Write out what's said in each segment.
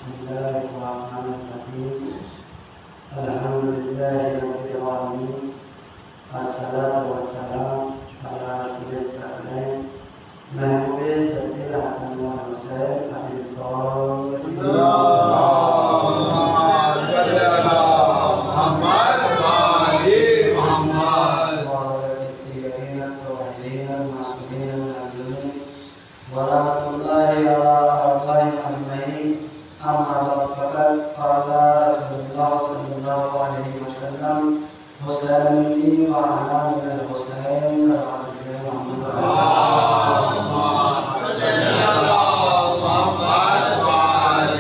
بسم الله الرحمن الرحيم الحمد لله رب العالمين الصلاة والسلام على رسول الثقلين محبوب جد الحسن والحسين أبي القاسم اللهم صل على محمد وآل محمد وعلى الطيبين الطاهرين المعصومين المظلومين ورحمة الله على آبائهم أجمعين. أما بعد فقد قال رسول الله صلى الله عليه وسلم حسين مني وأنا من الحسين صلوات الله محمد اللهم صل على محمد وآل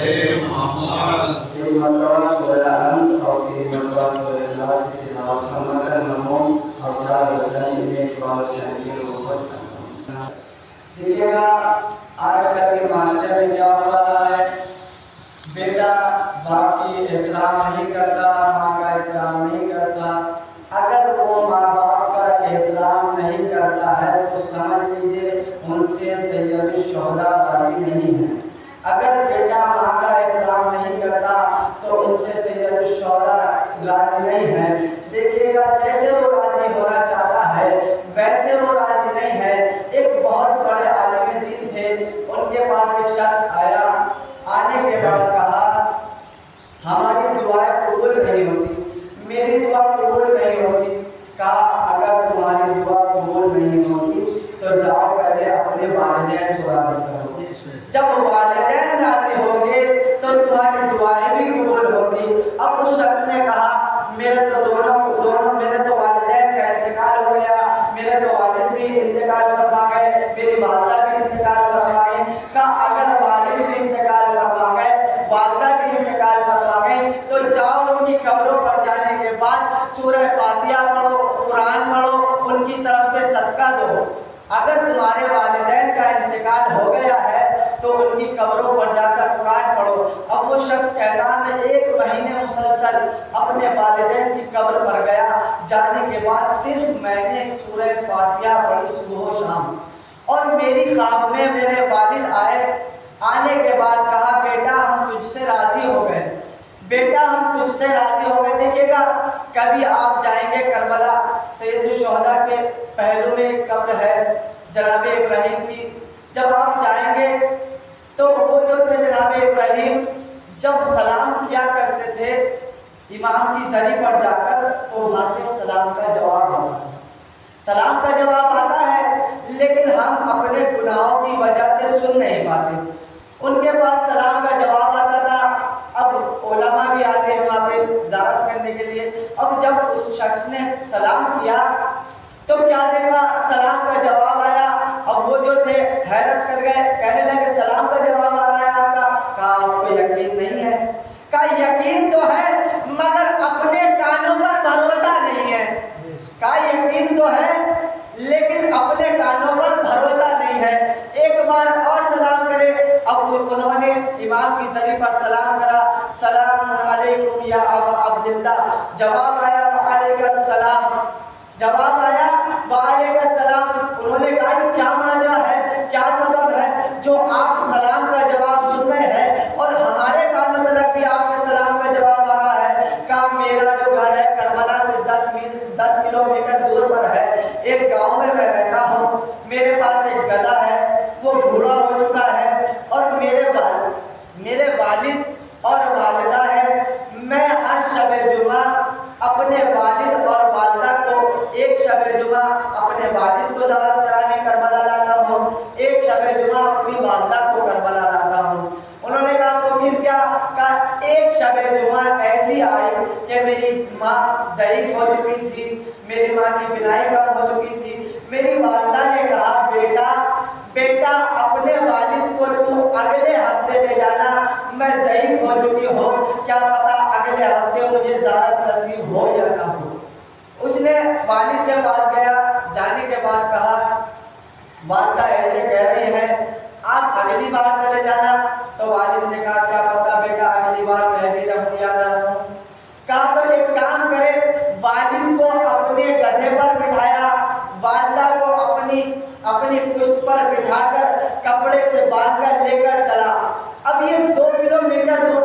محمد في مدرسة القرآن أو في مدرسة الإخلاص في تلاوة محمد المنموم أفضل وسائل إقبال شهيد وخشن. دیکھیے آج کل کے معاشرے میں کیا ہو رہا ہے، بیٹا باپ کی احترام نہیں کرتا، ماں کا احترام نہیں کرتا. اگر وہ ماں باپ کا احترام نہیں کرتا ہے تو سمجھ لیجیے ان سے سید الشہداء راضی نہیں ہے. اگر بیٹا ماں کا احترام نہیں کرتا تو ان سے سید الشہداء راضی نہیں ہے. دیکھیے گا جیسے وہ راضی ہونا چاہتا ہے ویسے وہ راضی نہیں ہے. ایک بہت بڑے عالم دین تھے، ان کے پاس ایک شخص آیا، آنے کے بعد کہا ہماری دعائیں قبول نہیں ہوتی، میری دعا قبول نہیں ہوتی. کہا اگر تمہاری دعا قبول نہیں ہوتی تو جاؤ پہلے اپنے والدین کو راضی کرو. جب والدین راضی ہوں گے تو تمہاری دعائیں بھی قبول ہوگی. اب اس شخص نے کہا میرے تو میرے تو والدین کا انتقال ہو گیا، میرے تو والد بھی انتقال فرما گئے، میری والدہ بھی انتقال فرما گئی. کہا اگر والد بھی انتقال فرما گئے، والدہ بھی انتقال فرما گئی تو جاؤ ان کی قبروں پر جانے کے بعد سورہ فاتحہ پڑھو، قرآن پڑھو، ان کی طرف سے صدقہ دو. اگر تمہارے والدین کا انتقال ہو گیا ہے تو ان کی قبروں پر جا کر قرآن پڑھو. اب وہ شخص کہتا میں 1 مہینے مسلسل اپنے والدین کی قبر پر گیا، جانے کے بعد صرف میں نے سورہ فاتحہ پڑھی صبح و شام، اور میری خواب میں میرے والد آئے. آنے کے بعد کہا بیٹا ہم تجھ سے راضی ہو گئے، بیٹا ہم تجھ سے راضی ہو گئے. دیکھیے گا کبھی آپ جائیں گے کربلا، سید الشہداء کے پہلو میں ایک قبر ہے جناب ابراہیم کی. جب آپ جائیں گے تو وہ جو تھے جناب ابراہیم جب سلام کیا کرتے تھے امام کی زری پر جا کر تو وہاں سے سلام کا جواب آتا ہے، سلام کا جواب آتا ہے، لیکن ہم اپنے گناہوں کی وجہ سے سن نہیں پاتے. ان کے پاس سلام کا جواب آتا تھا. اب علماء بھی آتے ہیں وہاں پہ زیارت کرنے کے لیے. اب جب اس شخص نے سلام کیا تو کیا دیکھا، سلام کا جواب آیا. اب وہ جو تھے حیرت کر گئے، کہنے لگے سلام کا جواب آ رہا ہے آپ کا. کہا آپ کو یقین نہیں ہے؟ کہا یقین تو ہے مگر اپنے کانوں پر بھروسہ نہیں ہے. کہا یقین تو ہے لیکن اپنے کانوں پر بھروسہ نہیں ہے. ایک بار اور سلام کرے. اب انہوں نے امام کی زری پر سلام کرا، سلام علیکم یا ابا عبداللہ. جواب آیا وعلیکم السلام. جواب آیا وعلیکم السلام. انہوں نے کہا کیا ماجرا ہے، کیا سبب ہے جو آپ سلام کا جواب سن رہے ہیں اور ہمارے کانوں تک بھی آپ کے سلام کا جواب آ رہا ہے. کہا میرا جو گھر ہے کربلا سے 10 کلومیٹر دور پر ہے، ایک گاؤں میں رہتا ہوں. میرے پاس ایک گدھا ہے، وہ بوڑھا ہو چکا ہے، اور میرے والد اور والدہ ہے. میں ہر شب جمعہ اپنے والد اور والدہ کو، ایک شب جمعہ اپنے والد کو زیارت کرانے کربلا لاتا ہوں، ایک شب جمعہ اپنی والدہ کو کربلا لاتا ہوں. انہوں نے کہا تو پھر کیا؟ کہا ایک شب جمعہ ایسی آئی کہ میری ماں ضعیف ہو چکی تھی، میری ماں کی بینائی کم ہو چکی تھی. میری والدہ نے کہا بیٹا اپنے والد کو تو اگلے ہفتے لے جانا، میں ضعیف ہو چکی ہوں، کیا پتا اگلے ہفتے مجھے زیارت نصیب ہو یا نہ ہو. اس نے والد کے پاس گیا، جانے کے بعد کہا والدہ ایسے کہہ رہی ہے آپ اگلی بار چلے جانا. تو والد نے کہا کیا پتا بیٹا اگلی بار میں بھی رہوں یا نہ رہوں. کہا تو ایک کام کرے، والد کو اپنے گدھے پر بٹھایا، والدہ کو اپنی پشت پر بٹھا کر کپڑے سے باندھ کر لے کر چلا. اب یہ 2 کلومیٹر دور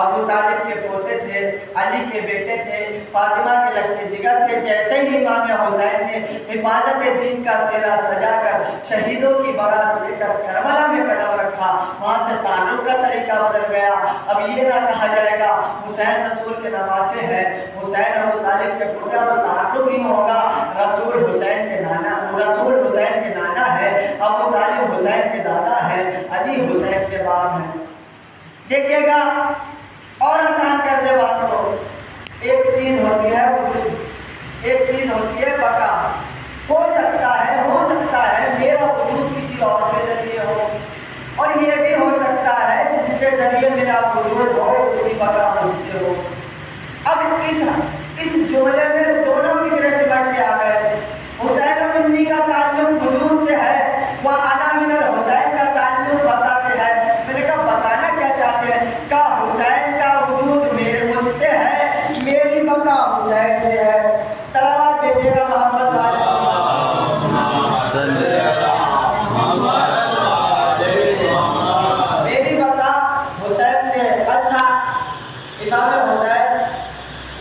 ابو طالب کے پوتے تھے، علی کے بیٹے تھے، فاطمہ کے لگتے جگر تھے۔ جیسے ہی امام حسین نے حفاظت دین کا سہرا سجا کر شہیدوں کی بارات لے کر کربلا میں قدم رکھا، وہاں سے تعلق کا طریقہ بدل گیا۔ اب یہ نہ کہا جائے گا حسین رسول کے نواسے ہیں، حسین ابو طالب کے پوتے، اور تعلق ہی ہوگا رسول حسین کے نانا، رسول حسین کے نانا ہے، ابو طالب حسین کے دادا ہے، علی حسین کے باپ ہیں۔ دیکھیے گا اور آسان کر دے بات کو، ایک چیز ہوتی ہے وجود، ایک چیز ہوتی ہے بقا۔ ہو سکتا ہے میرا وجود کسی اور کے ذریعے ہو، اور یہ بھی ہو سکتا ہے جس کے ذریعے میرا وجود ہو اس کی بقا مجھ سے ہو۔ اب اس جملے میں دونوں فکرے سمٹ کے آ گئے۔ حسین و منی کا تعلق وجود سے ہے، وہ انا من الحسین کا تعلق بقا سے ہے۔ میں نے کہا بتانا کیا چاہتے ہیں؟ کہا حسین کا وجود مجھ سے ہے، میری بقا حسین سے ہے۔ صلوات بھیجیے گا محمد والے میری بقا حسین سے ہے۔ اچھا، امام حسین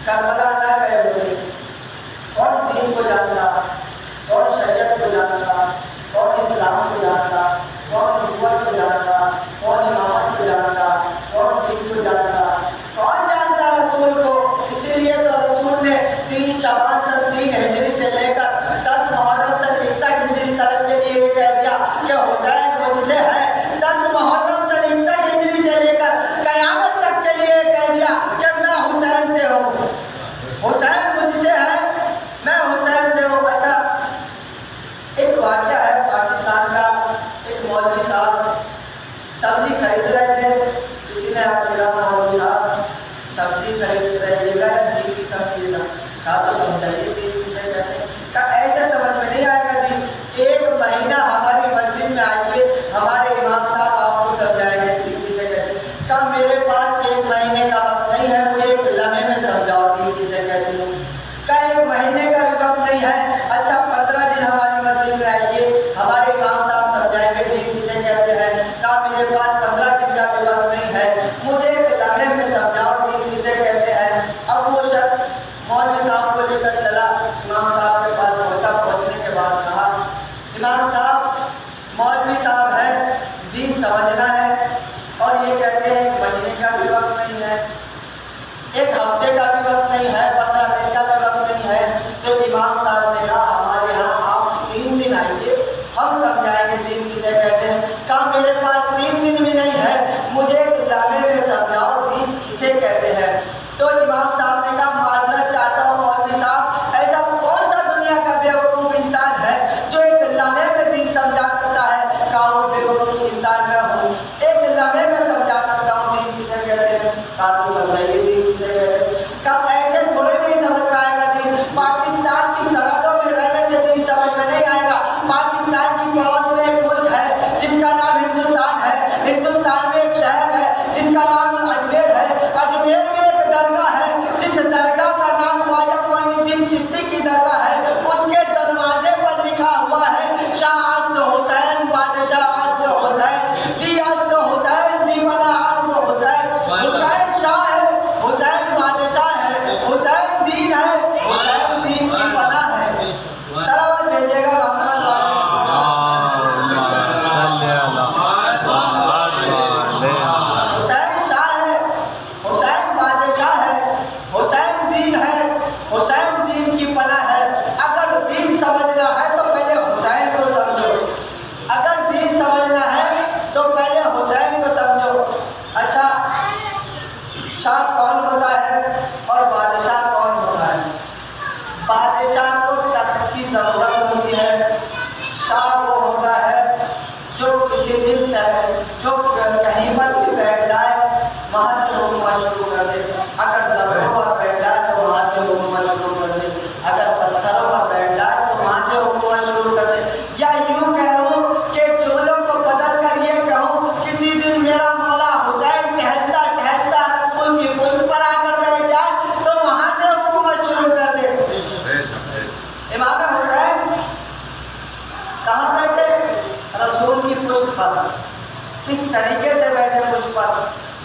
کربلا نہ گئے ہوئے، کون دین کو جانتا، کون شریعت کو جانتا، کون اسلام کو جانتا، کون نبوت کو جانتا، کون امامت کو جانتا، کون دین کو جانتا، کون جانتا رسول کو؟ اسی لیے تو رسول نے 3 شعبان سن 3 ہجری سے لے کر 10 محرم سن 61 ہجری تک کے لیے یہ کہہ دیا کہ حسین مجھ سے ہے۔ 10 محرم سن 61 ہجری سے لے کر قیامت تک کے لیے کہہ دیا کہ میں حسین سے ہوں، حسین مجھ سے ہے، میں حسین سے ہوں۔ اچھا، ایک واقعہ ہے پاکستان کا، ایک مولوی صاحب سبزی خرید رہے تھے، کسی نے آپ کو مولوی صاحب سبزی خرید رہے دین کی سبزی کہا تو سمجھائیے دین کسے کہتے ہیں؟ کہا ایسے سمجھ میں نہیں آئے گا دین، 1 مہینہ ہماری مسجد میں آئیے، ہمارے امام صاحب آپ کو سمجھائیں گے دین کسے کہتے ہیں۔ کہا میرے پاس 1 مہینے کا وقت نہیں ہے، مجھے 1 لمحے میں سمجھاؤ دین کسے کہتے ہیں۔ کہا 1 مہینے کا بھی وقت نہیں ہے، اچھا 15 دن ہماری مسجد میں آئیے، ہمارے امام صاحب سمجھائیں گے دین کسے کہتے ہیں۔ کہا میرے پاس 15 دن کا بھی وقت نہیں ہے، مجھے 1 لمحے میں سمجھاؤ دین کسے کہتے ہیں۔ اب وہ شخص مولوی صاحب کو لے کر چلا، امام صاحب کے پاس پہنچا، پہنچنے کے بعد کہا امام صاحب مولوی صاحب ہے، دین سمجھنا ہے، اور یہ کہتے ہیں 1 مہینے کا بھی وقت نہیں ہے، 1 ہفتے کا بھی وقت نہیں ہے، 15 دن کا بھی وقت نہیں ہے۔ تو امام صاحب نے کہا ہمارے یہاں آپ 3 دن آئیے، ہم سمجھائیں گے دین کسے کہتے ہیں۔ کہا میرے پاس 3 دن بھی نہیں ہے، مجھے 1 لمحے میں سمجھاؤ دین کسے کہتے ہیں۔ تو امام صاحب نے کہا معذرت چاہتا ہوں مولوی صاحب، ایسا کون سا دنیا کا بیوقوف انسان ہے جو 1 لمحے میں دین سمجھا سکتا ہے؟ کہا وہ بیوقوف انسان میں ہوں، 1 لمحے میں سمجھا سکتا ہوں دین کسے کہتے ہیں۔ کہا تو سمجھائیے دین کسے کہتے ہیں۔ کہا ایسے تھوڑے نہیں سمجھ میں آئے گا دین، پاکستان کی سرحدوں میں رہنے سے دین سمجھ میں نہیں آئے گا۔ پاکستان کی پڑوس میں ایک ملک ہے جس کا نام ہندوستان ہے، ہندوستان میں ایک شہر ہے جس کا نام اجمیر ہے، اجمیر میں ایک درگاہ ہے جس درگاہ کا نام خواجہ معین الدین چشتی کی درگاہ ہے، اس کے دروازے پر لکھا ہوا ہے شاہ است حسین بادشاہ است حسین، دی است حسین دی بنا است حسین۔ حسین شاہ ہے، حسین بادشاہ ہے، حسین دین ہے، حسین دین کی بنا ہے۔ صلوات بھیجیے گا محمد والے حسین شاہ ہے، حسین بادشاہ ہے، حسین دین ہے، حسین دین کی پناہ ہے۔ اگر دین سمجھنا ہے تو پہلے حسین کو سمجھو، اگر دین سمجھنا ہے تو پہلے حسین کو سمجھو۔ اچھا، شاہ کون ہوتا ہے اور بادشاہ کون ہوتا ہے؟ بادشاہ کو تخت کی ضرورت ہوتی ہے، شاہ وہ ہوتا ہے جو کسی دن جو کہیں پر بھی بیٹھ جائے وہاں سے حکومت شروع کر دے، اگر زمینوں پر بیٹھ جائے تو وہاں سے حکومت شروع کر دے، اگر پتھروں پر بیٹھ جائے تو وہاں سے حکومت شروع کر دے۔ یا یوں کہوں کہ جملوں کو بدل کر یہ کہوں کسی دن میرا مولا حسین ٹہلتا ٹہلتا رسول کی پشت پر آ کر بیٹھ جائے تو وہاں سے حکومت شروع کر دے۔ امام حسین کہاں بیٹھے؟ رسول کی پشت پر۔ کس طریقے سے بیٹھے پشت پر؟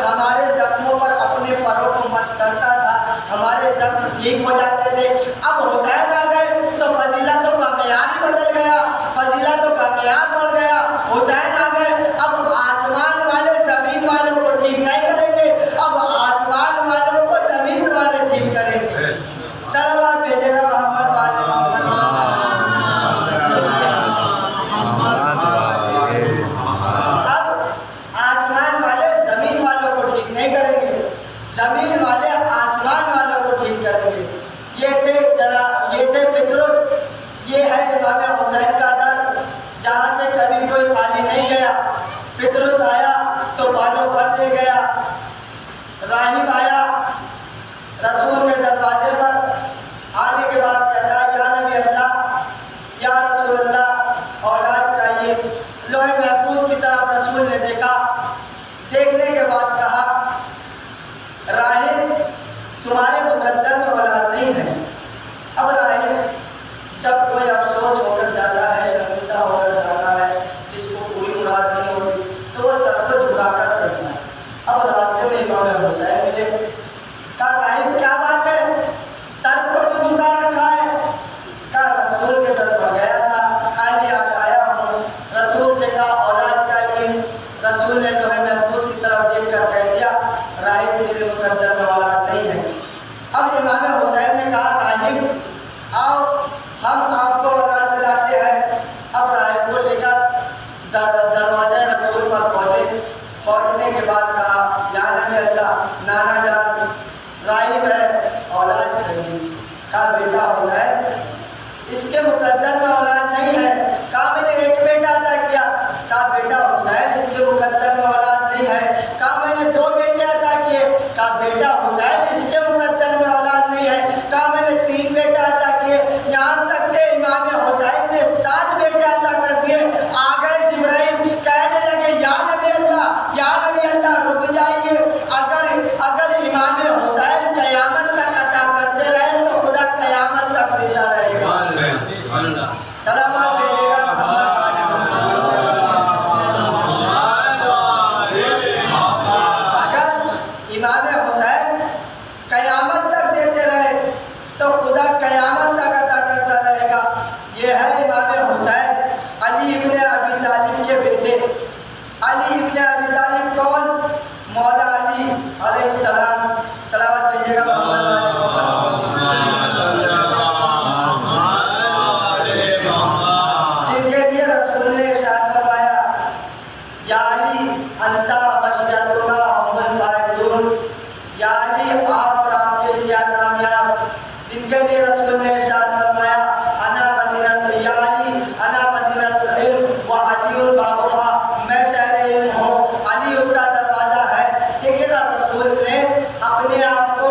ہمارے زخموں پر اپنے پروں کو مس کرتا تھا، ہمارے زخم ٹھیک ہو جاتے تھے۔ اب حسین آ گئے تو فضیلتوں کا معیار ہی بدل گیا، فضیلتوں کا معیار بڑھ گیا۔ حسین آ گئے، اب آسمان والے زمین والوں کو ٹھیک نہیں کریں گے، اب آسمان والوں کو زمین والے ٹھیک کریں گے۔ صلوات بھیجے گا محمد والے محمد۔ اب آسمان والے زمین والوں کو ٹھیک نہیں کریں گے، زمین والے آسمان والوں کو ٹھیک کریں گے۔ یہ تھے فطرت، یہ ہے امام حسین کا در، جہاں سے کبھی کوئی خالی نہیں گیا۔ فطرت آیا تو بالوں پر لے گیا، راہب آیا رسول کے دروازے پر، آنے کے بعد کہتا ہے یا نبی اللہ، یا رسول اللہ اولاد چاہیے۔ لوح محفوظ کی طرف رسول نے دیکھا، دیکھنے کے بعد کہا راہب تمہارے مقدر میں اولاد نہیں ہے۔ اب راہب جب کوئی افسوس ہو کر جاتا ہے، شرمندہ ہو کر جاتا ہے، جس کو کوئی مراد نہیں ہوتی، تو وہ سب کو جھکا کر چلتا ہے۔ اب راستے میں امام حسین ملے، کہا راہب کیا بات ہے، سر کو تو جھکا رکھا ہے؟ کہا رسول کے در پر گیا تھا، خالی آیا ہوں۔ رسول نے کہا اولاد چاہیے۔ رسول نے لوح محفوظ کی طرف دیکھ کر کہہ دیا راہب تیرے مقدر میں اولاد نہیں ہے۔ اب امام حسین نے کہا راہب آؤ ہم آپ کو اولاد دلاتے ہیں۔ اب راہب کو لے کر دروازے رسول پر پہنچے، پہنچنے کے بعد کہا یا نبی اللہ، نانا جان راہب ہے اولاد چاہیے۔ کہا بیٹا حسین اس کے مقدر میں اولاد نہیں ہے۔ کہا میں نے ایک بیٹا عطا کیا۔ کہا بیٹا حسین اس کے مقدر میں اولاد نہیں ہے۔ کہا میں نے 2 بیٹے عطا کیے۔ کہا بیٹا حسین اس کے مقدر میں اولاد نہیں ہے۔ کہا میں نے 3 بیٹے عطا کیے، یہاں تک کہ امام حسین نے 7 بیٹے عطا کر دیے۔ آ گئے جبرائیل، کہنے لگے یا نبی اللہ، یا نبی اللہ رک جائیے، اگر امام حسین قیامت تک عطا کرتے رہے تو خدا قیامت تک دیتا رہے گا۔ سلامات بھیجے گا محمد والے محمد۔ اگر امام حسین قیامت تک دیتے رہے تو خدا قیامت تک عطا کرتا رہے گا۔ یہ ہے امام حسین علی ابن ابی طالب کے بیٹے۔ علی ابن ابی طالب کون؟ مولا علی علیہ السلام۔ صلوات بھیجے گا محمد والے محمد۔ جن کے لیے رسول نے ارشاد فرمایا یا علی انتا مشیتنا ہم الفائزون، یا علی آپ اور آپ کے شیعہ کامیاب۔ جن کے لیے رسول نے ارشاد فرمایا انا مدینہ، یا علی انا مدینہ العلم و علی بابها، میں شہر علم ہوں، علی اس کا دروازہ ہے۔ دیکھیے نا رسول نے اپنے آپ کو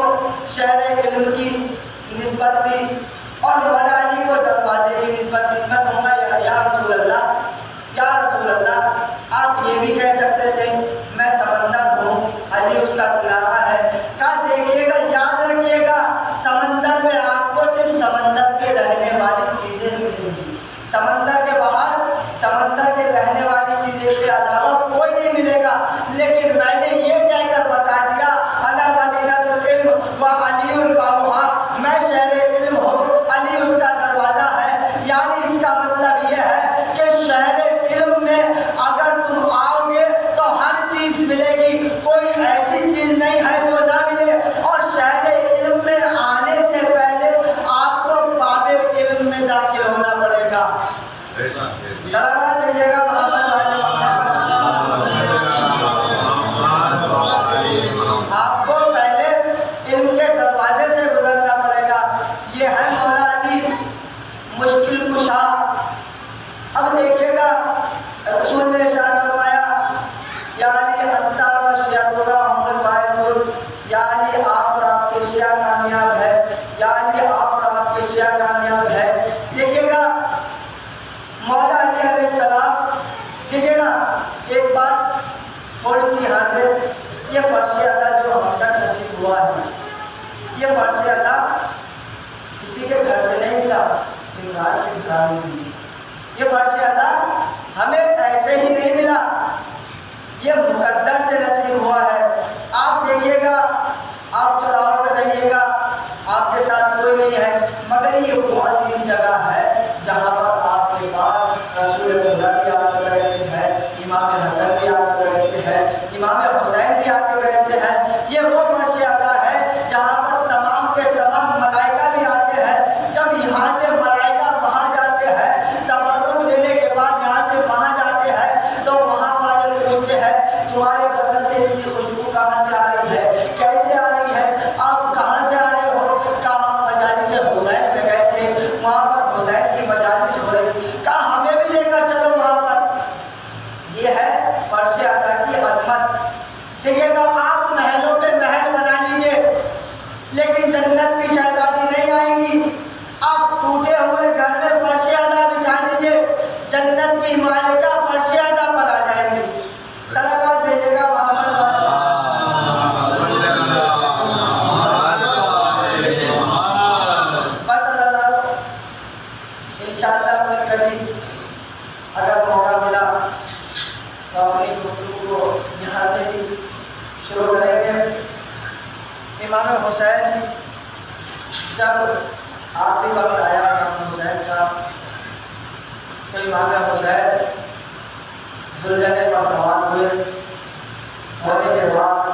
شہر علم کی نسبت دی اور مولا علی کو دروازے کی نسبت دی۔ میں کہوں گا یا رسول اللہ، یا رسول اللہ آپ یہ بھی کہہ سکتے تھے میں سمندر ہوں، علی اس کا کنارہ ہے۔ کہا دیکھیے گا، یاد رکھیے گا، سمندر میں آپ کو صرف سمندر کے رہنے والی چیزیں ملیں گی، سمندر کے باہر سمندر کے رہنے والی چیزیں کے علاوہ کوئی نہیں ملے گا۔ لیکن میں نے یہ کہہ کر بتا دیا انا مدینہ العلم و علی بابها، میں شہر علم ہوں، علی اس کا دروازہ ہے۔ یعنی اس کا مطلب یہ ہے کہ شہر علم میں اگر تم آؤ گے تو ہر چیز ملے گی، کوئی ایسی چیز نہیں ہے جو نہ ملے۔ اور شہر علم میں آنے سے پہلے آپ کو باب علم میں داخل ہونا پڑے گا۔ صلوات بھیجیے گا محمد والے محمد۔ آپ کو پہلے علم کے دروازے سے گزرنا پڑے گا۔ یہ ہے مولا علی مشکل کشا۔ اب دیکھیے گا رسول نے ارشاد فرمایا یا علی انتا مشیتنا ہم الفائزون، یا علی آپ اور آپ کے شیعہ کامیاب ہے، یا علی آپ اور آپ کے شیعہ کامیاب ہے۔ دیکھیے گا مولا علی علیہ السلام، دیکھیے نا ایک بات تھوڑی سی یہاں سے، یہ فرش ادا جو ہم تک نصیب ہوا ہے، یہ فرش ادا کسی کے گھر سے نہیں ملا، عمران کے گھر میں ملی۔ یہ فرش ادا ہمیں ایسے ہی نہیں ملا، یہ مقدر سے نصیب ہوا ہے۔ یہ وہ فرش اعلیٰ ہے جہاں پر تمام کے تمام ملائکہ بھی آتے ہیں. جب یہاں سے ملائکہ وہاں جاتے ہیں، تبرک لینے کے بعد یہاں سے وہاں جاتے ہیں، تو وہاں والے پوچھتے ہیں تمہارے بدن سے اتنی خوشبو کہاں سے آ رہی ہے، کیسے آ رہی ہے، آپ کہاں سے آ رہے ہو؟ کہا ہم مجالس حسین میں گئے تھے، وہاں پر حسین کی مجالس ہو رہی. کہا ہمیں بھی لے کر چلو وہاں پر. یہ ہے فرش اعلیٰ کی عظمت. دیکھیے گا آپ محلوں پہ محل بنا لیجیے لیکن جنت کی شہزادی نہیں آئے گی. آپ ٹوٹے ہوئے گھر میں فرش اعلیٰ بچھا دیجیے، جنت کی مالکہ فرش اعلیٰ پر آ جائیں گی. صلوات بھیجے گا محمد بس اللہ. انشاءاللہ پھر کبھی اگر موقع ملا تو اپنی گفتگو کو یہاں سے بھی شروع کریں گے. امام حسین جب آخری وقت آیا امام حسین کا تو امام حسین ذوالجلال پر سوار ہوئے. ہونے کے بعد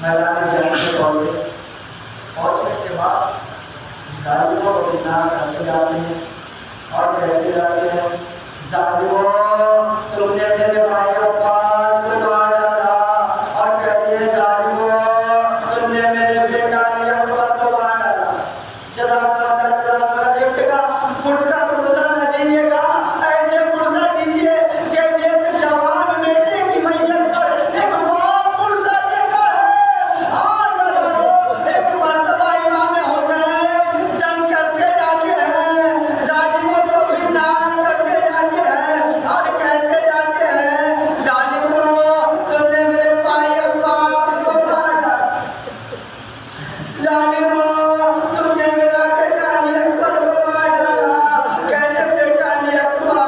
میدان جنگ میں پہنچے. پہنچنے کے بعد ظالموں کو بدنام کرتے جاتے ہیں اور کہتے جاتے ہیں ظالموں تم نے میرے بھائی عباس کو مار ڈالا، اور کہتے ہیں ظالموں تم نے میرے بیٹا علی اکبر کو مار ڈالا. جزاک اللہ دیکھے گا خود کا پرزہ نہ دیجیے گا، ایسے پرزہ دیجیے جیسے ایک جوان بیٹے کی میت پر ایک باپ پرزہ دیتا ہے. ایک مرتبہ امام حسین جنگ کرتے جاتے ہیں، ظالموں کو بدنام کرتے جاتے ہیں اور کہتے جاتے ہیں ظالموں تم نے میرے بھائی عباس کو مار ڈالا، ظالموں تم نے میرا بیٹا علی اکبر کو مار ڈالا. کہتے بیٹا علی اکبر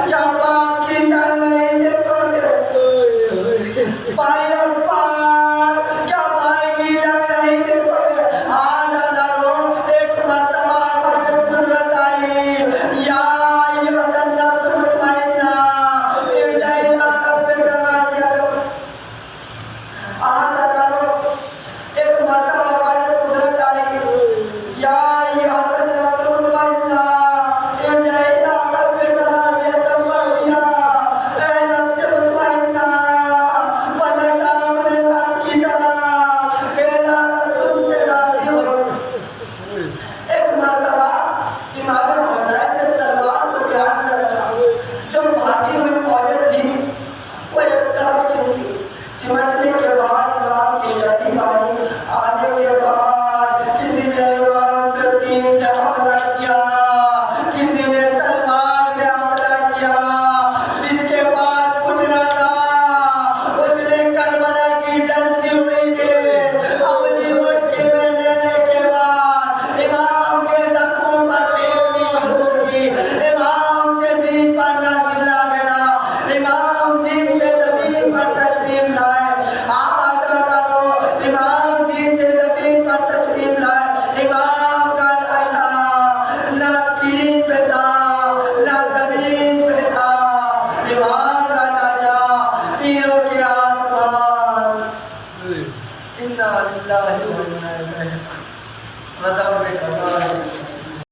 کیا باپ کی جان نہیں دیکھو گے، بھائی عباس کیا بھائی کی جان نہیں دیکھو گے. آج ہزاروں ایک مرتبہ پر سے قدرت آئی یا ایھا النفس المطمئنہ ارجعی الی ربک راضیۃ. آج ہزاروں ایک مرتبہ پر سے قدرت آئی یا ایھا النفس المطمئنہ ارجعی الی ربک راضیۃ مرضیہ. اے نفس مطمئنہ پلٹ اپنے رب کی طرف، تیرا رب تجھ سے راضی ہو. ایک مرتبہ امام حسین نے تلوار کو دھیان میں رکھا. جو بھاگی ہوئی فوجیں تھی وہ ایک طرف سمٹی. سمٹنے کے بعد امام کی جٹی باری آنے کے بعد کسی نے امام پر تیر سے حملہ کیا، کسی نے تلوار سے حملہ کیا. جس کے پاس کچھ نہ تھا اس نے کربلا کی جلتی ہوئی ڈیڑھ اپنی مٹھی میں لینے کے بعد امام کے زخموں پر پھینکنی شروع کی. امام سے زین پر ناصب لا گیا، امام زین سے زمین پر تشریف لائے. آپ آتا کرو امام زین سے زمین پر تشریف لائے. امام کا لاشا نہ تین پہ تھا نہ زمین پہ تھا، امام کا لاشا تیروں کے آسمان. انا للہ و انا الیہ راجعون.